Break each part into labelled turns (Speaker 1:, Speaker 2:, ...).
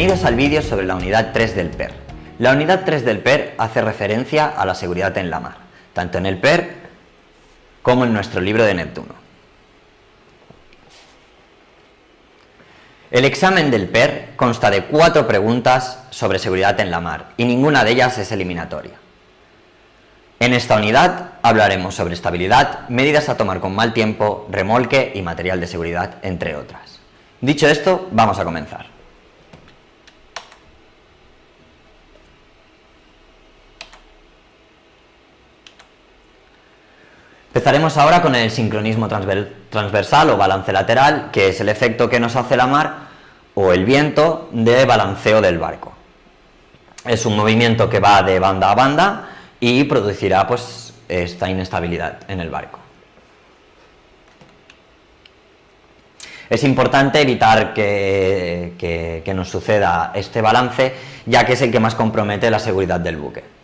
Speaker 1: Bienvenidos al vídeo sobre la unidad 3 del PER. La unidad 3 del PER hace referencia a la seguridad en la mar, tanto en el PER como en nuestro libro de Neptuno. El examen del PER consta de 4 preguntas sobre seguridad en la mar y ninguna de ellas es eliminatoria. En esta unidad hablaremos sobre estabilidad, medidas a tomar con mal tiempo, remolque y material de seguridad, entre otras. Dicho esto, vamos a comenzar. Empezaremos ahora con el sincronismo transversal o balance lateral, que es el efecto que nos hace la mar o el viento de balanceo del barco. Es un movimiento que va de banda a banda y producirá pues esta inestabilidad en el barco. Es importante evitar que nos suceda este balance, ya que es el que más compromete la seguridad del buque.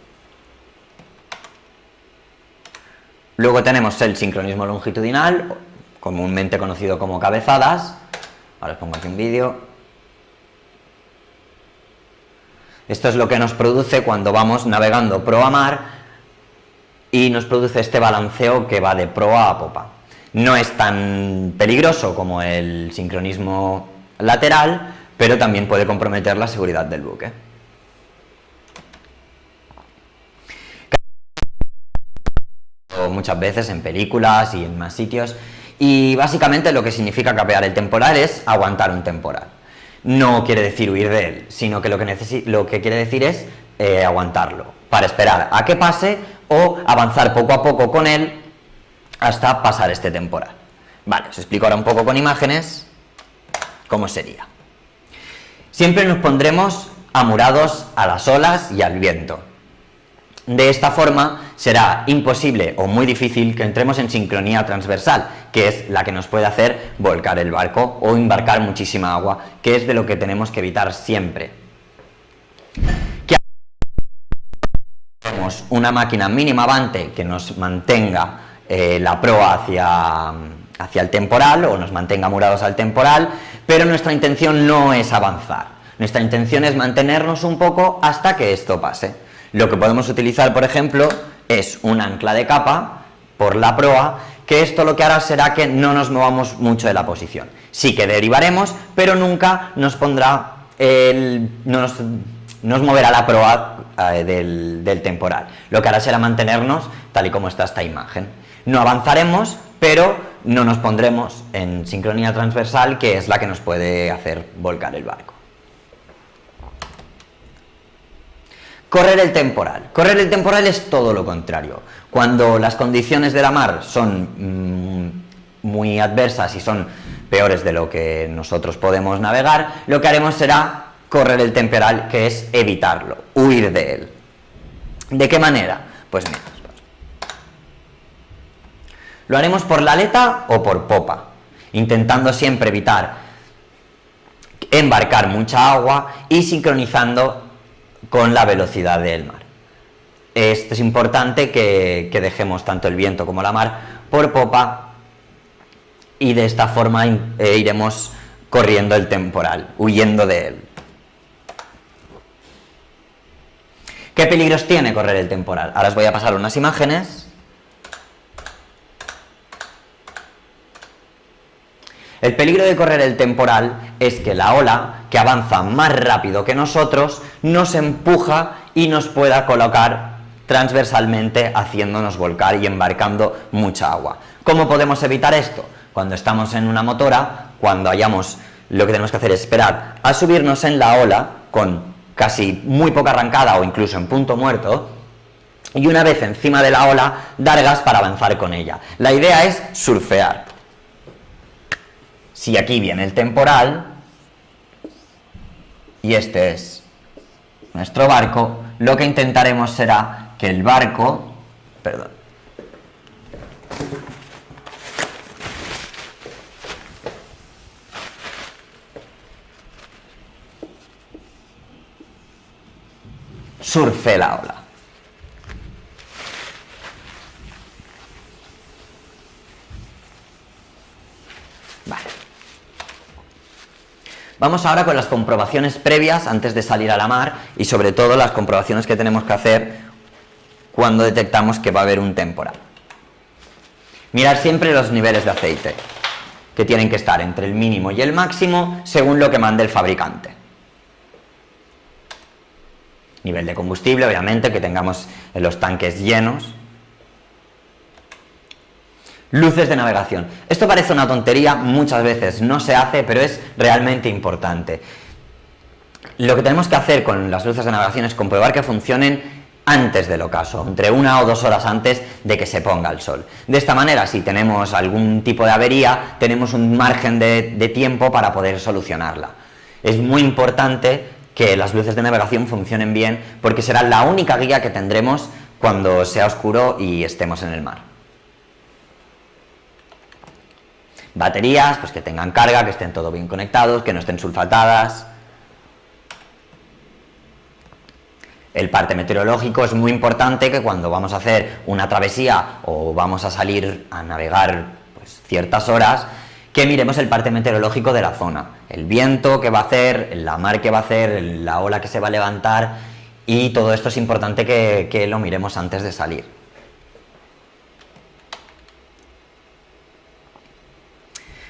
Speaker 1: Luego tenemos el sincronismo longitudinal, comúnmente conocido como cabezadas. Ahora os pongo aquí un vídeo. Esto es lo que nos produce cuando vamos navegando proa a mar y nos produce este balanceo que va de proa a popa. No es tan peligroso como el sincronismo lateral, pero también puede comprometer la seguridad del buque. Muchas veces en películas y en más sitios, y básicamente lo que significa capear el temporal es aguantar un temporal. No quiere decir huir de él, sino que lo que quiere decir es aguantarlo, para esperar a que pase o avanzar poco a poco con él hasta pasar este temporal. Vale, os explico ahora un poco con imágenes cómo sería. Siempre nos pondremos amurados a las olas y al viento. De esta forma será imposible o muy difícil que entremos en sincronía transversal, que es la que nos puede hacer volcar el barco o embarcar muchísima agua, que es de lo que tenemos que evitar siempre. Tenemos una máquina mínima avante que nos mantenga la proa hacia el temporal o nos mantenga amurados al temporal, pero nuestra intención no es avanzar. Nuestra intención es mantenernos un poco hasta que esto pase. Lo que podemos utilizar, por ejemplo, es un ancla de capa por la proa, que esto lo que hará será que no nos movamos mucho de la posición. Sí que derivaremos, pero nunca nos pondrá no nos moverá la proa del temporal. Lo que hará será mantenernos tal y como está esta imagen. No avanzaremos, pero no nos pondremos en sincronía transversal, que es la que nos puede hacer volcar el barco. Correr el temporal. Correr el temporal es todo lo contrario. Cuando las condiciones de la mar son muy adversas y son peores de lo que nosotros podemos navegar, lo que haremos será correr el temporal, que es evitarlo, huir de él. ¿De qué manera? Pues mira, lo haremos por la aleta o por popa, intentando siempre evitar embarcar mucha agua y sincronizando con la velocidad del mar. Esto es importante que dejemos tanto el viento como la mar por popa, y de esta forma iremos corriendo el temporal, huyendo de él. ¿Qué peligros tiene correr el temporal? Ahora os voy a pasar unas imágenes. El peligro de correr el temporal es que la ola, que avanza más rápido que nosotros, nos empuja y nos pueda colocar transversalmente, haciéndonos volcar y embarcando mucha agua. ¿Cómo podemos evitar esto? Cuando estamos en una motora, cuando hayamos, lo que tenemos que hacer es esperar a subirnos en la ola con casi muy poca arrancada o incluso en punto muerto, y una vez encima de la ola, dar gas para avanzar con ella. La idea es surfear. Si aquí viene el temporal y este es nuestro barco, lo que intentaremos será que el barco, surfe la ola. Vale. Vamos ahora con las comprobaciones previas antes de salir a la mar y sobre todo las comprobaciones que tenemos que hacer cuando detectamos que va a haber un temporal. Mirar siempre los niveles de aceite, que tienen que estar entre el mínimo y el máximo según lo que mande el fabricante. Nivel de combustible, obviamente, que tengamos los tanques llenos. Luces de navegación. Esto parece una tontería, muchas veces no se hace, pero es realmente importante. Lo que tenemos que hacer con las luces de navegación es comprobar que funcionen antes del ocaso, entre 1 o 2 horas antes de que se ponga el sol. De esta manera, si tenemos algún tipo de avería, tenemos un margen de tiempo para poder solucionarla. Es muy importante que las luces de navegación funcionen bien, porque será la única guía que tendremos cuando sea oscuro y estemos en el mar. Baterías, pues que tengan carga, que estén todo bien conectados, que no estén sulfatadas. El parte meteorológico es muy importante, que cuando vamos a hacer una travesía o vamos a salir a navegar pues, ciertas horas, que miremos el parte meteorológico de la zona, el viento que va a hacer, la mar que va a hacer, la ola que se va a levantar, y todo esto es importante que lo miremos antes de salir.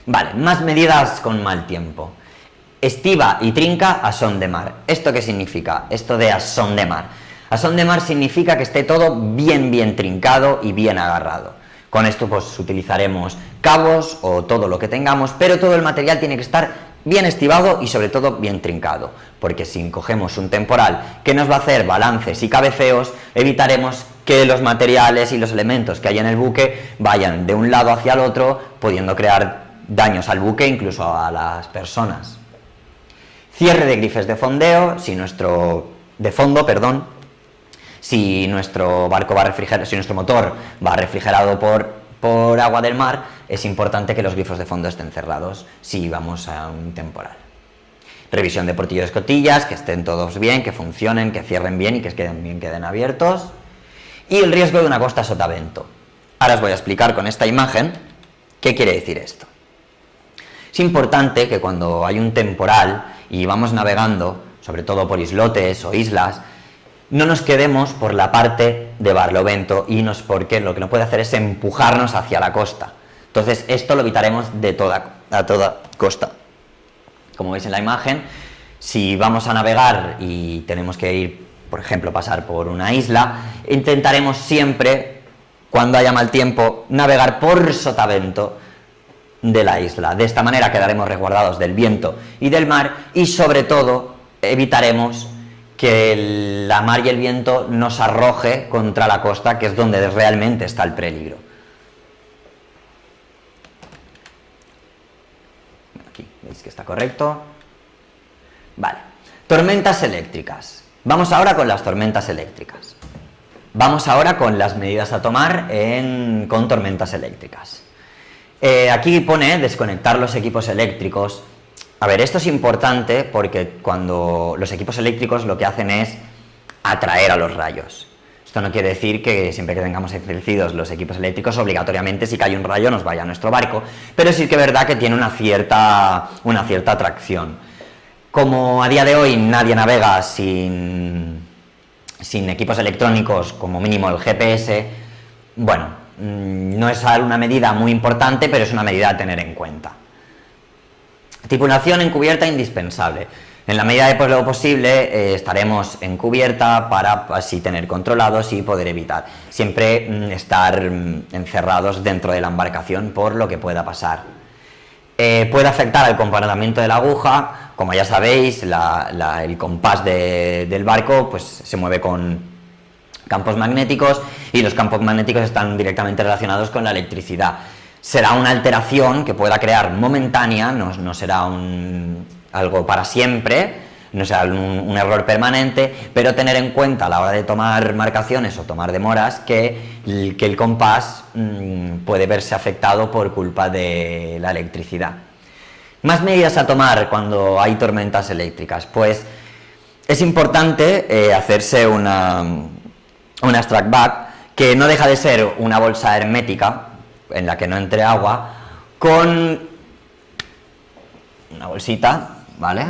Speaker 1: Vale, más medidas con mal tiempo. Estiva y trinca a son de mar. ¿Esto qué significa? Esto de a son de mar. A son de mar significa que esté todo bien trincado y bien agarrado. Con esto pues utilizaremos cabos o todo lo que tengamos, pero todo el material tiene que estar bien estivado y sobre todo bien trincado, porque si cogemos un temporal que nos va a hacer balances y cabeceos, evitaremos que los materiales y los elementos que hay en el buque vayan de un lado hacia el otro, pudiendo crear daños al buque, incluso a las personas. Cierre de grifes de fondeo, si nuestro barco va refrigerado, si nuestro motor va refrigerado por agua del mar, es importante que los grifos de fondo estén cerrados si vamos a un temporal. Revisión de portillo de escotillas, que estén todos bien, que funcionen, que cierren bien y que queden abiertos. Y el riesgo de una costa sotavento. Ahora os voy a explicar con esta imagen qué quiere decir esto. Es importante que cuando hay un temporal y vamos navegando, sobre todo por islotes o islas, no nos quedemos por la parte de barlovento porque lo que no puede hacer es empujarnos hacia la costa. Entonces esto lo evitaremos a toda costa. Como veis en la imagen, si vamos a navegar y tenemos que ir, por ejemplo, pasar por una isla, intentaremos siempre, cuando haya mal tiempo, navegar por sotavento de la isla. De esta manera quedaremos resguardados del viento y del mar y sobre todo evitaremos que la mar y el viento nos arroje contra la costa, que es donde realmente está el peligro. Aquí veis que está correcto. Vale, tormentas eléctricas. Vamos ahora con las tormentas eléctricas. Vamos ahora con las medidas a tomar con tormentas eléctricas. Aquí pone desconectar los equipos eléctricos. A ver, esto es importante porque cuando los equipos eléctricos lo que hacen es atraer a los rayos. Esto no quiere decir que siempre que tengamos encendidos los equipos eléctricos, obligatoriamente si cae un rayo nos vaya a nuestro barco, pero sí que es verdad que tiene una cierta atracción. Como a día de hoy nadie navega sin equipos electrónicos, como mínimo el GPS, bueno, no es una medida muy importante, pero es una medida a tener en cuenta. Tripulación en cubierta indispensable. En la medida de lo posible estaremos en cubierta para así tener controlados y poder evitar siempre estar encerrados dentro de la embarcación por lo que pueda pasar. Puede afectar al comportamiento de la aguja. Como ya sabéis, el compás del barco pues, se mueve con campos magnéticos y los campos magnéticos están directamente relacionados con la electricidad. Será una alteración que pueda crear momentánea, no será algo para siempre, no será un error permanente, pero tener en cuenta a la hora de tomar marcaciones o tomar demoras que el compás puede verse afectado por culpa de la electricidad. Más medidas a tomar cuando hay tormentas eléctricas. Pues es importante hacerse una strack bag, que no deja de ser una bolsa hermética en la que no entre agua, con una bolsita ¿vale?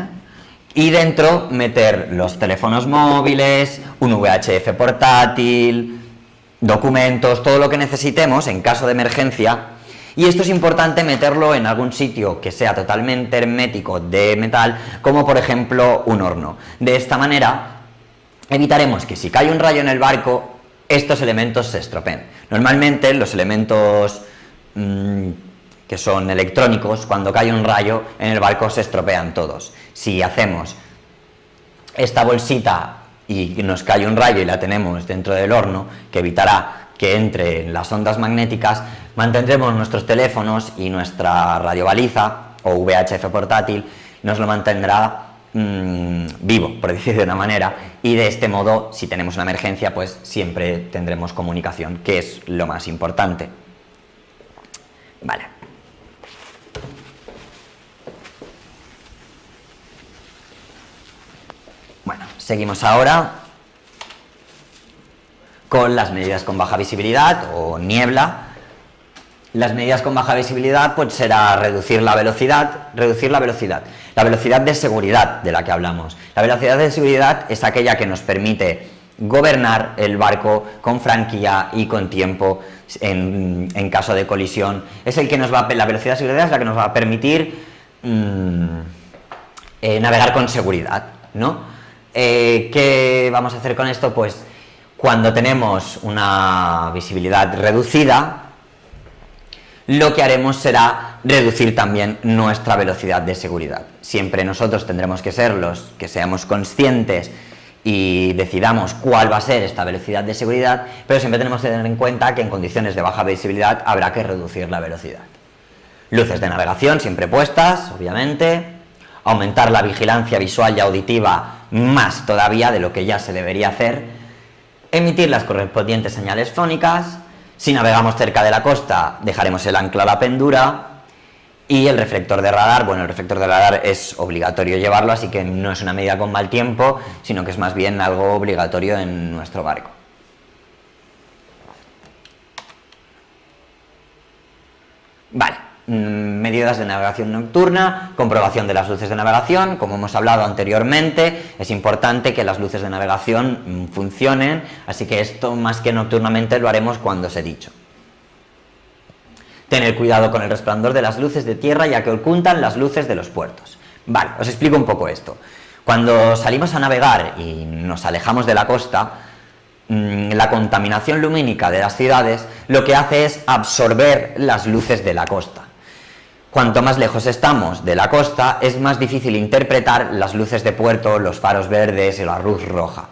Speaker 1: Y dentro meter los teléfonos móviles, un VHF portátil, documentos, todo lo que necesitemos en caso de emergencia. Y esto es importante meterlo en algún sitio que sea totalmente hermético de metal, como por ejemplo un horno. De esta manera evitaremos que si cae un rayo en el barco, estos elementos se estropeen. Normalmente los elementos que son electrónicos, cuando cae un rayo en el barco se estropean todos. Si hacemos esta bolsita y nos cae un rayo y la tenemos dentro del horno, que evitará que entre las ondas magnéticas, mantendremos nuestros teléfonos y nuestra radiobaliza o VHF portátil nos lo mantendrá vivo, por decir de una manera, y de este modo, si tenemos una emergencia, pues siempre tendremos comunicación, que es lo más importante. Vale. Bueno, seguimos ahora con las medidas con baja visibilidad o niebla. Las medidas con baja visibilidad pues será reducir la velocidad de seguridad de la que hablamos. La velocidad de seguridad es aquella que nos permite gobernar el barco con franquía y con tiempo en caso de colisión. Es el que nos va, la velocidad de seguridad es la que nos va a permitir navegar con seguridad, ¿no? ¿Qué vamos a hacer con esto? Pues cuando tenemos una visibilidad reducida, lo que haremos será reducir también nuestra velocidad de seguridad. Siempre nosotros tendremos que ser los que seamos conscientes y decidamos cuál va a ser esta velocidad de seguridad, pero siempre tenemos que tener en cuenta que en condiciones de baja visibilidad habrá que reducir la velocidad. Luces de navegación siempre puestas, obviamente. Aumentar la vigilancia visual y auditiva más todavía de lo que ya se debería hacer. Emitir las correspondientes señales fónicas. Si navegamos cerca de la costa, dejaremos el ancla a la pendura. Y el reflector de radar, bueno, el reflector de radar es obligatorio llevarlo, así que no es una medida con mal tiempo, sino que es más bien algo obligatorio en nuestro barco. Vale, medidas de navegación nocturna, comprobación de las luces de navegación. Como hemos hablado anteriormente, es importante que las luces de navegación funcionen, así que esto más que nocturnamente lo haremos cuando os he dicho. Tener cuidado con el resplandor de las luces de tierra, ya que ocultan las luces de los puertos. Vale, os explico un poco esto. Cuando salimos a navegar y nos alejamos de la costa, la contaminación lumínica de las ciudades lo que hace es absorber las luces de la costa. Cuanto más lejos estamos de la costa, es más difícil interpretar las luces de puerto, los faros verdes y la luz roja.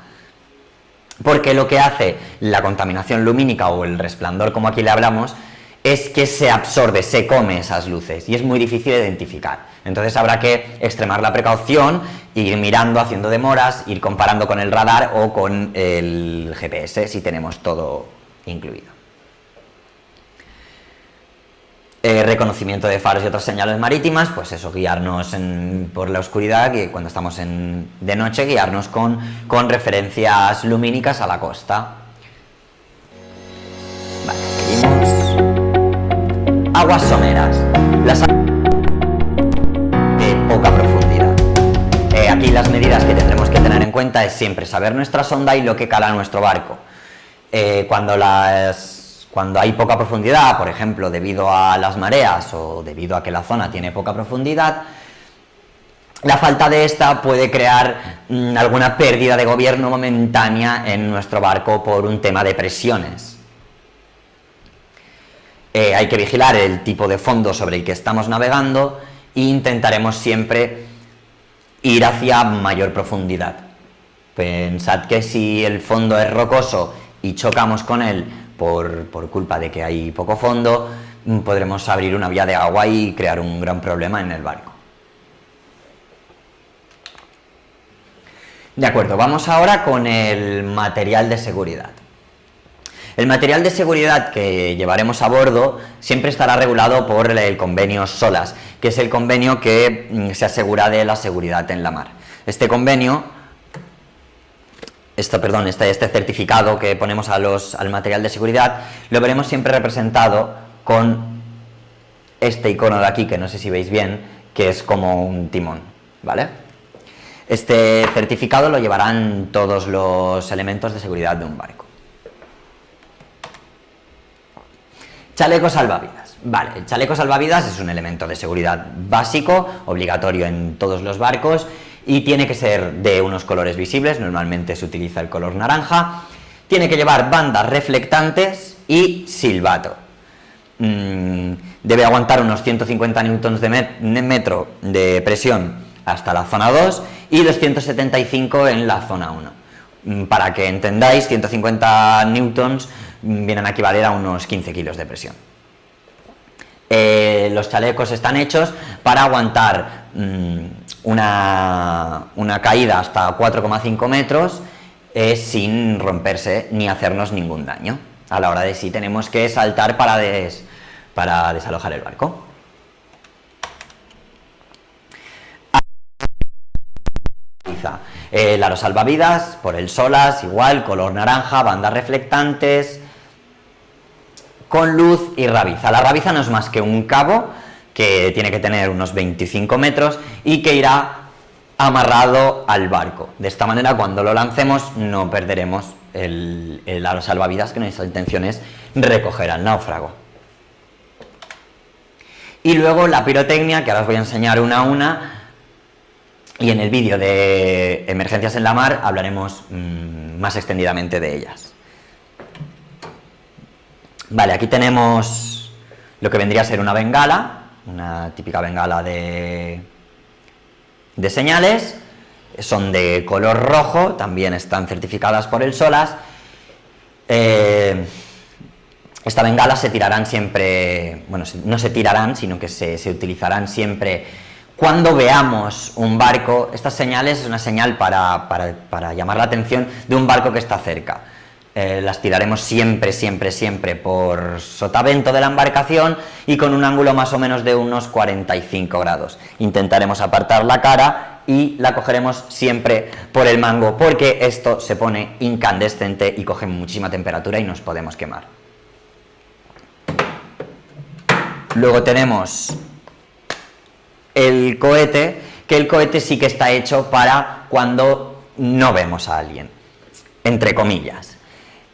Speaker 1: Porque lo que hace la contaminación lumínica o el resplandor, como aquí le hablamos, es que se absorbe, se come esas luces y es muy difícil de identificar. Entonces habrá que extremar la precaución, ir mirando, haciendo demoras, ir comparando con el radar o con el GPS si tenemos todo incluido. Reconocimiento de faros y otras señales marítimas, pues eso, guiarnos por la oscuridad, y cuando estamos de noche, guiarnos con referencias lumínicas a la costa. Vale, seguimos. Aguas someras, las aguas de poca profundidad. Aquí las medidas que tendremos que tener en cuenta es siempre saber nuestra sonda y lo que cala nuestro barco. Cuando hay poca profundidad, por ejemplo, debido a las mareas o debido a que la zona tiene poca profundidad, la falta de esta puede crear alguna pérdida de gobierno momentánea en nuestro barco por un tema de presiones. Hay que vigilar el tipo de fondo sobre el que estamos navegando e intentaremos siempre ir hacia mayor profundidad. Pensad que si el fondo es rocoso y chocamos con él por culpa de que hay poco fondo, podremos abrir una vía de agua y crear un gran problema en el barco. De acuerdo, vamos ahora con el material de seguridad. El material de seguridad que llevaremos a bordo siempre estará regulado por el convenio SOLAS, que es el convenio que se asegura de la seguridad en la mar. Este convenio, este certificado que ponemos al material de seguridad, lo veremos siempre representado con este icono de aquí, que no sé si veis bien, que es como un timón, ¿vale? Este certificado lo llevarán todos los elementos de seguridad de un barco. Chaleco salvavidas. Vale, el chaleco salvavidas es un elemento de seguridad básico, obligatorio en todos los barcos, y tiene que ser de unos colores visibles, normalmente se utiliza el color naranja, tiene que llevar bandas reflectantes y silbato. Debe aguantar unos 150 newtons de metro de presión hasta la zona 2 y 275 en la zona 1. Para que entendáis, 150 newtons vienen a equivaler a unos 15 kilos de presión. Los chalecos están hechos para aguantar una caída hasta 4,5 metros sin romperse ni hacernos ningún daño a la hora de si tenemos que saltar para desalojar el barco. El aro salvavidas, por el SOLAS, igual, color naranja, bandas reflectantes, con luz y rabiza. La rabiza no es más que un cabo que tiene que tener unos 25 metros y que irá amarrado al barco. De esta manera, cuando lo lancemos, no perderemos el aro salvavidas, que nuestra intención es recoger al náufrago. Y luego la pirotecnia, que ahora os voy a enseñar una a una, y en el vídeo de emergencias en la mar hablaremos más extendidamente de ellas. Vale, aquí tenemos lo que vendría a ser una bengala, una típica bengala de señales, son de color rojo, también están certificadas por el SOLAS. Esta bengala se tirarán siempre, bueno, no se tirarán, sino que se utilizarán siempre cuando veamos un barco. Estas señales es una señal para llamar la atención de un barco que está cerca. Las tiraremos siempre por sotavento de la embarcación y con un ángulo más o menos de unos 45 grados. Intentaremos apartar la cara y la cogeremos siempre por el mango, porque esto se pone incandescente y coge muchísima temperatura y nos podemos quemar. Luego tenemos el cohete, que el cohete sí que está hecho para cuando no vemos a alguien, entre comillas.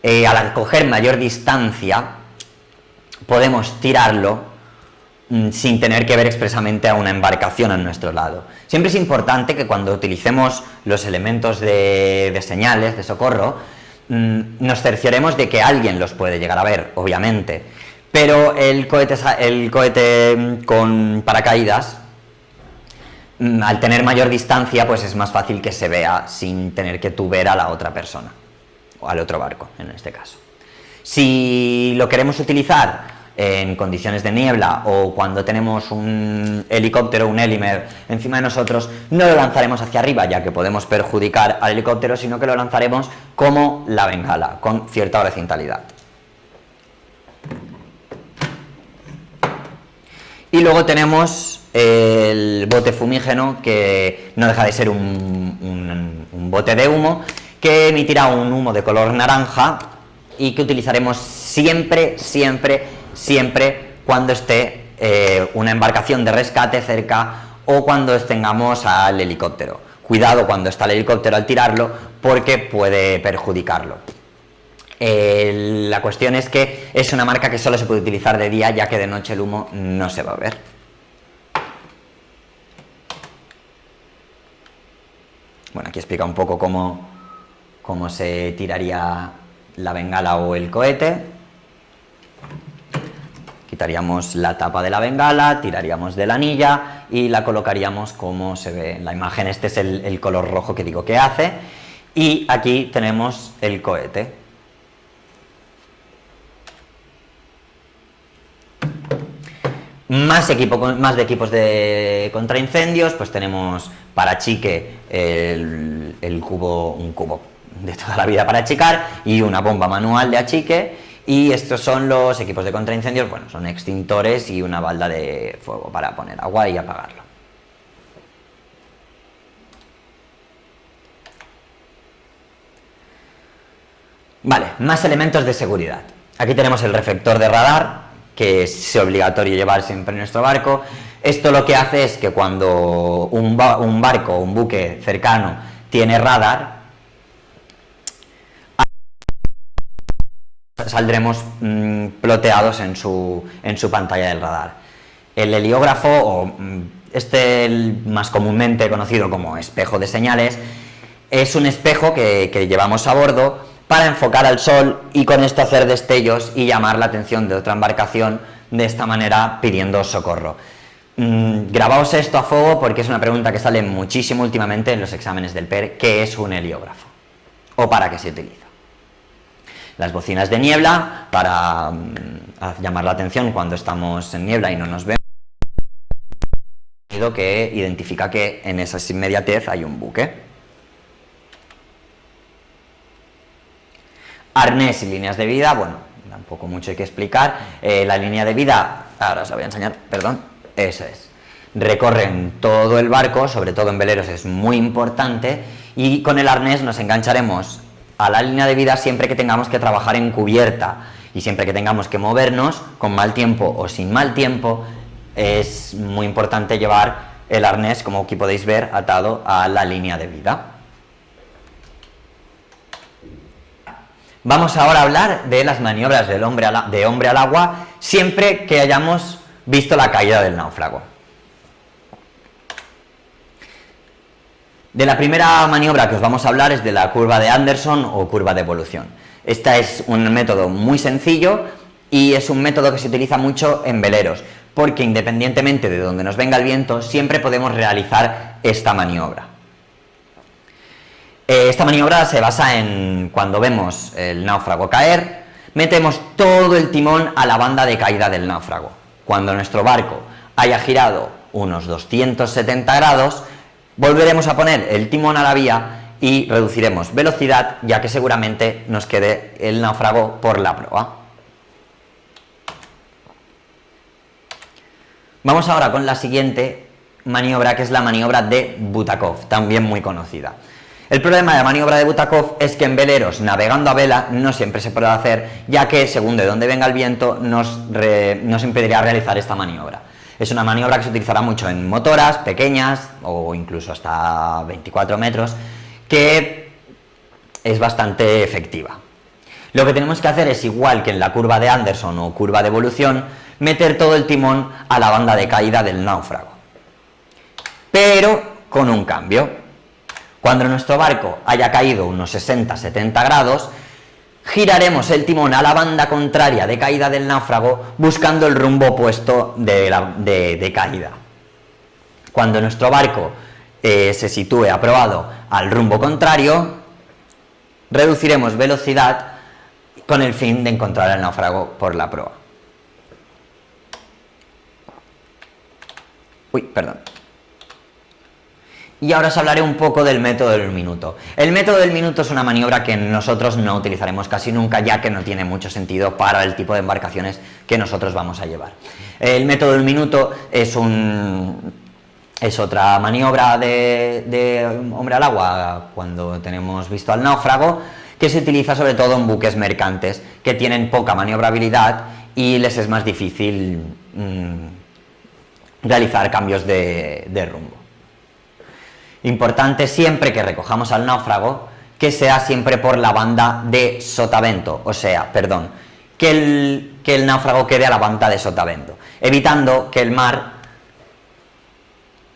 Speaker 1: Al coger mayor distancia podemos tirarlo sin tener que ver expresamente a una embarcación a nuestro lado. Siempre es importante que cuando utilicemos los elementos de señales, de socorro, nos cercioremos de que alguien los puede llegar a ver, obviamente, pero el cohete con paracaídas, al tener mayor distancia, pues es más fácil que se vea sin tener que tú ver a la otra persona, o al otro barco, en este caso. Si lo queremos utilizar en condiciones de niebla o cuando tenemos un helicóptero, un Helimer encima de nosotros, no lo lanzaremos hacia arriba, ya que podemos perjudicar al helicóptero, sino que lo lanzaremos como la bengala, con cierta horizontalidad. Y luego tenemos el bote fumígeno, que no deja de ser un bote de humo, que emitirá un humo de color naranja y que utilizaremos siempre cuando esté una embarcación de rescate cerca o cuando tengamos al helicóptero. Cuidado cuando está el helicóptero al tirarlo, porque puede perjudicarlo. La cuestión es que es una marca que solo se puede utilizar de día, ya que de noche el humo no se va a ver. Bueno, aquí explica un poco cómo se tiraría la bengala o el cohete. Quitaríamos la tapa de la bengala, tiraríamos de la anilla y la colocaríamos como se ve en la imagen. Este es el color rojo que digo que hace, y aquí tenemos el cohete. Más de equipos de contraincendios, pues tenemos para achique un cubo de toda la vida para achicar y una bomba manual de achique, y estos son los equipos de contraincendios. Bueno, son extintores y una balda de fuego para poner agua y apagarlo. Vale, más elementos de seguridad. Aquí tenemos el reflector de radar, que es obligatorio llevar siempre en nuestro barco. Esto lo que hace es que cuando un barco o un buque cercano tiene radar, saldremos ploteados en su pantalla del radar. El heliógrafo, o el más comúnmente conocido como espejo de señales, es un espejo que llevamos a bordo para enfocar al sol y con esto hacer destellos y llamar la atención de otra embarcación, de esta manera pidiendo socorro. Grabaos esto a fuego porque es una pregunta que sale muchísimo últimamente en los exámenes del PER: ¿qué es un heliógrafo? ¿O para qué se utiliza? Las bocinas de niebla, para llamar la atención cuando estamos en niebla y no nos vemos, que identifica que en esa inmediatez hay un buque. Arnés y líneas de vida, bueno, tampoco mucho hay que explicar. La línea de vida, ahora os la voy a enseñar, perdón, eso es. Recorren todo el barco, sobre todo en veleros es muy importante, y con el arnés nos engancharemos a la línea de vida siempre que tengamos que trabajar en cubierta y siempre que tengamos que movernos con mal tiempo o sin mal tiempo. Es muy importante llevar el arnés, como aquí podéis ver, atado a la línea de vida. Vamos ahora a hablar de las maniobras de hombre al agua siempre que hayamos visto la caída del náufrago. De la primera maniobra que os vamos a hablar es de la curva de Anderson o curva de evolución. Esta es un método muy sencillo y es un método que se utiliza mucho en veleros, porque independientemente de donde nos venga el viento, siempre podemos realizar esta maniobra. Esta maniobra se basa en cuando vemos el náufrago caer, metemos todo el timón a la banda de caída del náufrago. Cuando nuestro barco haya girado unos 270 grados, volveremos a poner el timón a la vía y reduciremos velocidad, ya que seguramente nos quede el náufrago por la proa. Vamos ahora con la siguiente maniobra, que es la maniobra de Butakov, también muy conocida. El problema de la maniobra de Butakov es que en veleros, navegando a vela, no siempre se puede hacer, ya que según de dónde venga el viento nos impediría realizar esta maniobra. Es una maniobra que se utilizará mucho en motoras pequeñas o incluso hasta 24 metros, que es bastante efectiva. Lo que tenemos que hacer es, igual que en la curva de Anderson o curva de evolución, meter todo el timón a la banda de caída del náufrago. Pero con un cambio. Cuando nuestro barco haya caído unos 60-70 grados, giraremos el timón a la banda contraria de caída del náufrago, buscando el rumbo opuesto de caída. Cuando nuestro barco se sitúe aproado al rumbo contrario, reduciremos velocidad con el fin de encontrar al náufrago por la proa. Perdón. Y ahora os hablaré un poco del método del minuto. El método del minuto es una maniobra que nosotros no utilizaremos casi nunca, ya que no tiene mucho sentido para el tipo de embarcaciones que nosotros vamos a llevar. El método del minuto es otra maniobra de hombre al agua cuando tenemos visto al náufrago, que se utiliza sobre todo en buques mercantes que tienen poca maniobrabilidad y les es más difícil realizar cambios de rumbo. Importante siempre que recojamos al náufrago que sea siempre por la banda de sotavento, o sea, perdón, que el náufrago quede a la banda de sotavento, evitando que el mar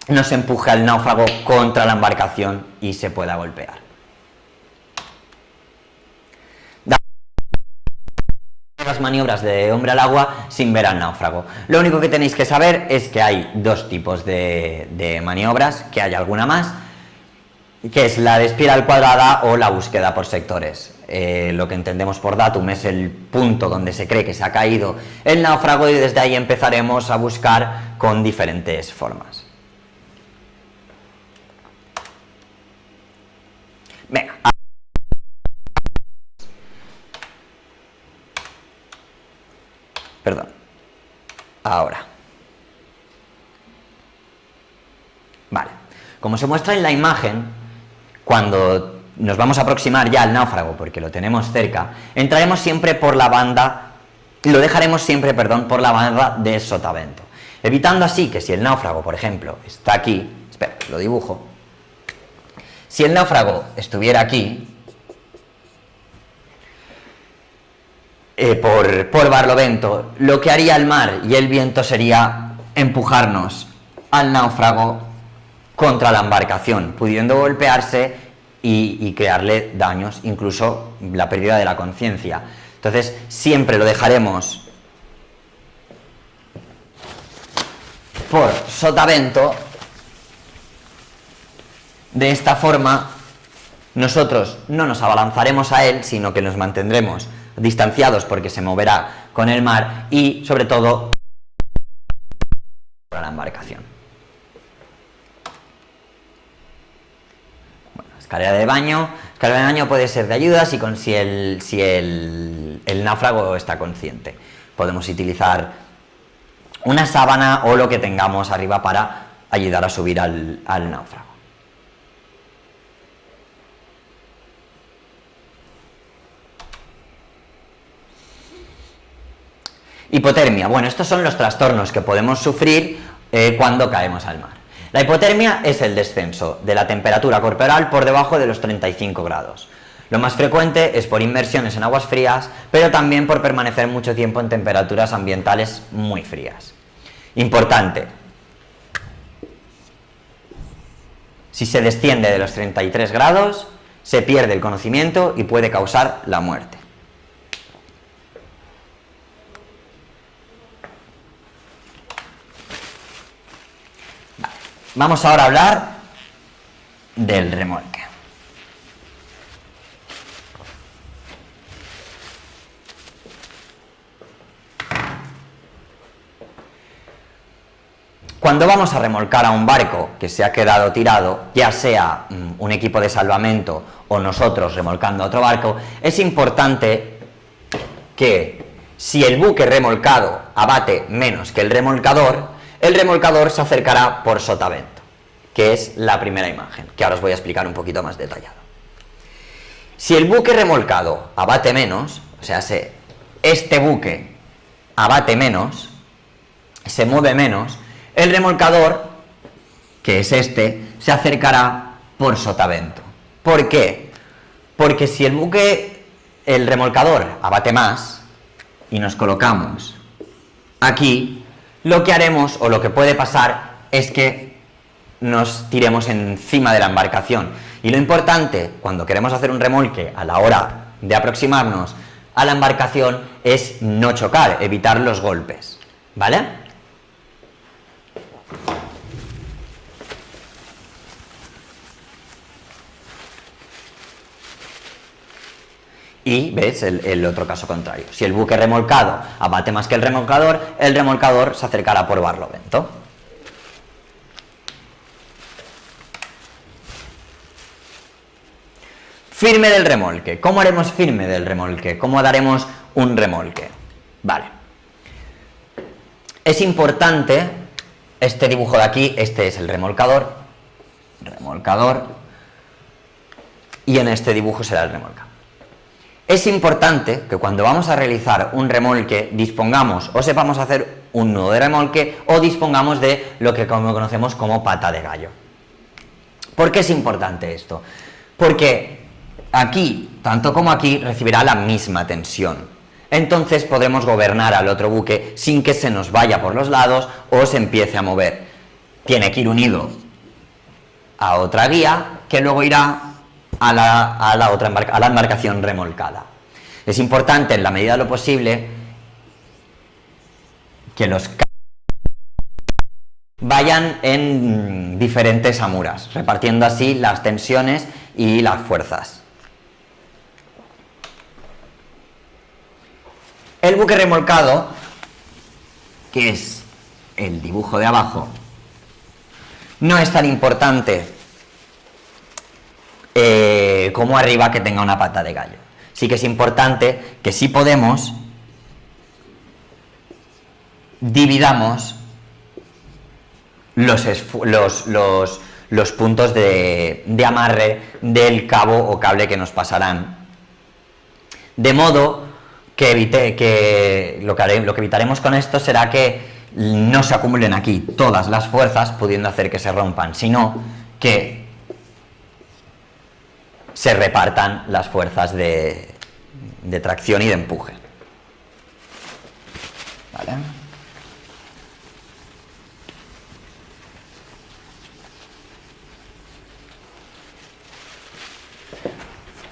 Speaker 1: nos empuje al náufrago contra la embarcación y se pueda golpear. Las maniobras de hombre al agua sin ver al náufrago. Lo único que tenéis que saber es que hay dos tipos de maniobras, que hay alguna más, que es la de espiral cuadrada o la búsqueda por sectores. Lo que entendemos por datum es el punto donde se cree que se ha caído el náufrago y desde ahí empezaremos a buscar con diferentes formas. Venga. Perdón. Ahora. Vale. Como se muestra en la imagen, cuando nos vamos a aproximar ya al náufrago, porque lo tenemos cerca, entraremos siempre por la banda, lo dejaremos siempre, perdón, por la banda de sotavento. evitando así que si el náufrago, por ejemplo, está aquí, espera, lo dibujo, si el náufrago estuviera aquí, por Barlovento, lo que haría el mar y el viento sería empujarnos al náufrago contra la embarcación, pudiendo golpearse y crearle daños, incluso la pérdida de la conciencia. Entonces, siempre lo dejaremos por sotavento. De esta forma, nosotros no nos abalanzaremos a él, sino que nos mantendremos distanciados porque se moverá con el mar y, sobre todo, para la embarcación. Bueno, escalera de baño. Escalera de baño puede ser de ayuda si el náufrago está consciente. Podemos utilizar una sábana o lo que tengamos arriba para ayudar a subir al náufrago. Hipotermia. Bueno, estos son los trastornos que podemos sufrir cuando caemos al mar. La hipotermia es el descenso de la temperatura corporal por debajo de los 35 grados. Lo más frecuente es por inmersiones en aguas frías, pero también por permanecer mucho tiempo en temperaturas ambientales muy frías. Importante. Si se desciende de los 33 grados, se pierde el conocimiento y puede causar la muerte. Vamos ahora a hablar del remolque. Cuando vamos a remolcar a un barco que se ha quedado tirado, ya sea un equipo de salvamento o nosotros remolcando a otro barco, es importante que si el buque remolcado abate menos que el remolcador se acercará por sotavento, que es la primera imagen, que ahora os voy a explicar un poquito más detallado. Si el buque remolcado abate menos, o sea, este buque abate menos, se mueve menos, el remolcador, que es este, se acercará por sotavento. ¿Por qué? Porque si el remolcador abate más y nos colocamos aquí, lo que haremos, o lo que puede pasar, es que nos tiremos encima de la embarcación. Y lo importante, cuando queremos hacer un remolque, a la hora de aproximarnos a la embarcación, es no chocar, evitar los golpes, ¿vale? Y, ¿ves? El otro caso contrario. Si el buque remolcado abate más que el remolcador se acercará por Barlovento. Firme del remolque. ¿Cómo haremos firme del remolque? ¿Cómo daremos un remolque? Vale. Es importante, este dibujo de aquí, este es el remolcador, y en este dibujo será el remolcador. Es importante que cuando vamos a realizar un remolque dispongamos o sepamos hacer un nudo de remolque o dispongamos de lo que conocemos como pata de gallo. ¿Por qué es importante esto? Porque aquí, tanto como aquí, recibirá la misma tensión. Entonces podremos gobernar al otro buque sin que se nos vaya por los lados o se empiece a mover. Tiene que ir unido a otra guía que luego irá a la embarcación remolcada. Es importante, en la medida de lo posible, que los vayan en diferentes amuras, repartiendo así las tensiones y las fuerzas. El buque remolcado, que es el dibujo de abajo, no es tan importante como arriba, que tenga una pata de gallo. Sí que es importante que, si podemos, dividamos los puntos de amarre del cabo o cable que nos pasarán, de modo que lo que evitaremos con esto será que no se acumulen aquí todas las fuerzas pudiendo hacer que se rompan, sino que se repartan las fuerzas de tracción y de empuje. ¿Vale?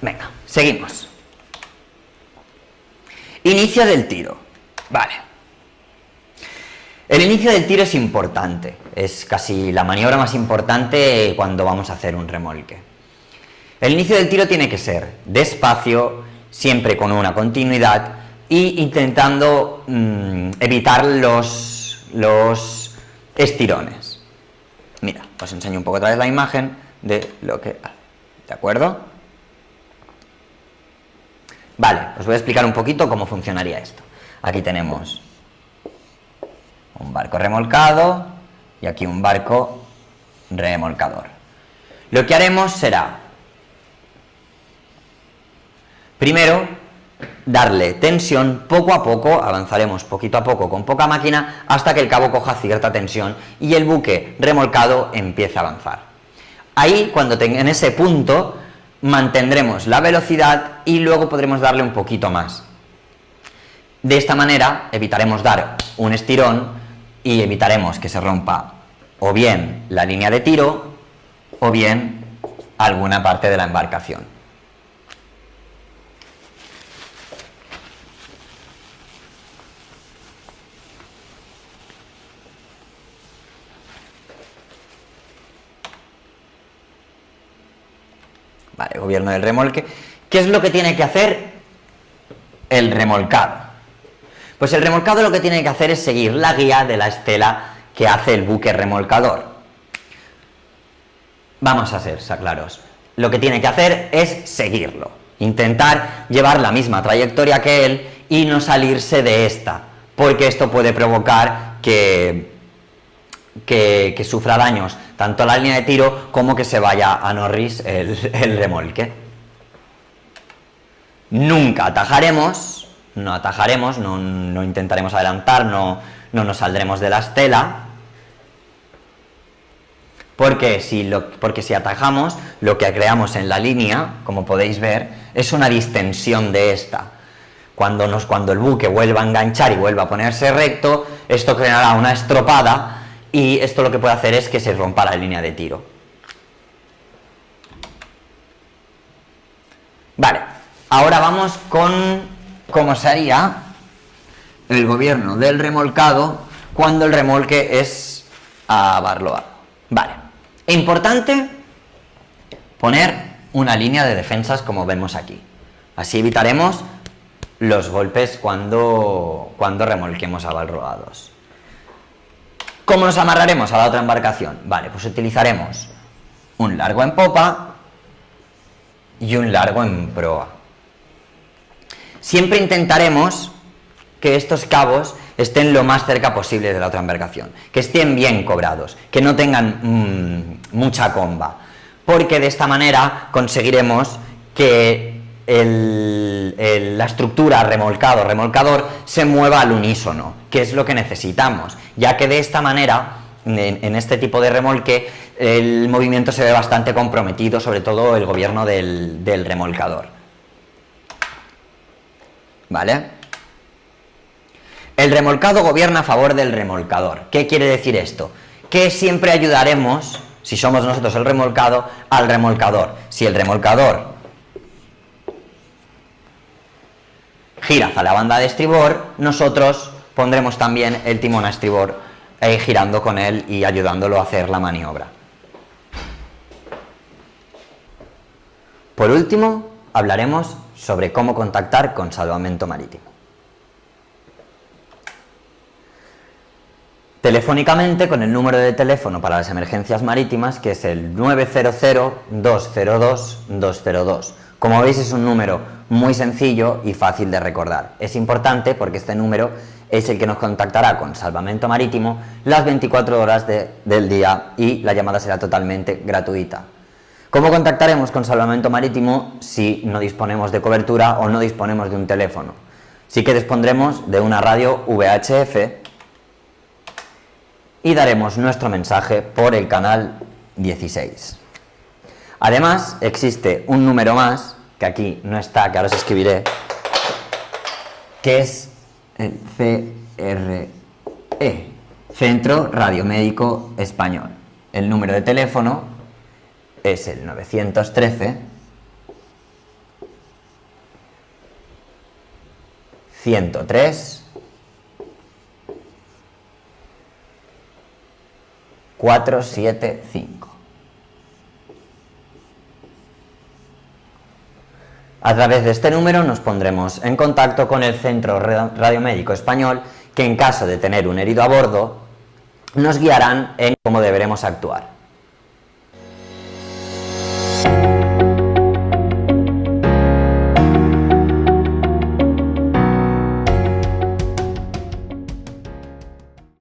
Speaker 1: Venga, seguimos. Inicio del tiro. Vale. El inicio del tiro es importante, es casi la maniobra más importante cuando vamos a hacer un remolque. El inicio del tiro tiene que ser despacio, siempre con una continuidad y intentando evitar los estirones. Mira, os enseño un poco otra vez la imagen de lo que hace, ¿de acuerdo? Vale, os voy a explicar un poquito cómo funcionaría esto. Aquí tenemos un barco remolcado y aquí un barco remolcador. Lo que haremos será, primero, darle tensión poco a poco, avanzaremos poquito a poco con poca máquina hasta que el cabo coja cierta tensión y el buque remolcado empiece a avanzar. Ahí, en ese punto, mantendremos la velocidad y luego podremos darle un poquito más. De esta manera evitaremos dar un estirón y evitaremos que se rompa o bien la línea de tiro o bien alguna parte de la embarcación. Vale, gobierno del remolque. ¿Qué es lo que tiene que hacer el remolcado? Pues el remolcado lo que tiene que hacer es seguir la guía de la estela que hace el buque remolcador. Vamos a ser claros. Lo que tiene que hacer es seguirlo, intentar llevar la misma trayectoria que él y no salirse de esta, porque esto puede provocar que sufra daños tanto la línea de tiro como que se vaya a Norris el remolque. Nunca atajaremos, no intentaremos adelantar, no nos saldremos de la estela, porque si atajamos, lo que creamos en la línea, como podéis ver, es una distensión de esta. Cuando el buque vuelva a enganchar y vuelva a ponerse recto, esto creará una estropada y esto lo que puede hacer es que se rompa la línea de tiro. Vale, ahora vamos con cómo se haría el gobierno del remolcado cuando el remolque es abarloado. Vale, importante poner una línea de defensas como vemos aquí. Así evitaremos los golpes cuando remolquemos abarroados. ¿Cómo nos amarraremos a la otra embarcación? Vale, pues utilizaremos un largo en popa y un largo en proa. Siempre intentaremos que estos cabos estén lo más cerca posible de la otra embarcación, que estén bien cobrados, que no tengan mucha comba, porque de esta manera conseguiremos que la estructura remolcador se mueva al unísono, que es lo que necesitamos, ya que de esta manera, en este tipo de remolque, el movimiento se ve bastante comprometido, sobre todo el gobierno del remolcador. ¿Vale? El remolcado gobierna a favor del remolcador. ¿Qué quiere decir esto? Que siempre ayudaremos, si somos nosotros el remolcado, al remolcador. Si el remolcador gira hacia la banda de estribor, nosotros pondremos también el timón a estribor, girando con él y ayudándolo a hacer la maniobra. Por último, hablaremos sobre cómo contactar con Salvamento Marítimo. Telefónicamente con el número de teléfono para las emergencias marítimas, que es el 900-202-202. Como veis, es un número muy sencillo y fácil de recordar. Es importante porque este número es el que nos contactará con Salvamento Marítimo las 24 horas del día y la llamada será totalmente gratuita. ¿Cómo contactaremos con Salvamento Marítimo si no disponemos de cobertura o no disponemos de un teléfono? Sí que dispondremos de una radio VHF y daremos nuestro mensaje por el canal 16. Además, existe un número más, que aquí no está, que ahora os escribiré, que es el CRE, Centro Radiomédico Español. El número de teléfono es el 913 103 475. A través de este número nos pondremos en contacto con el Centro Radiomédico Español, que en caso de tener un herido a bordo, nos guiarán en cómo deberemos actuar.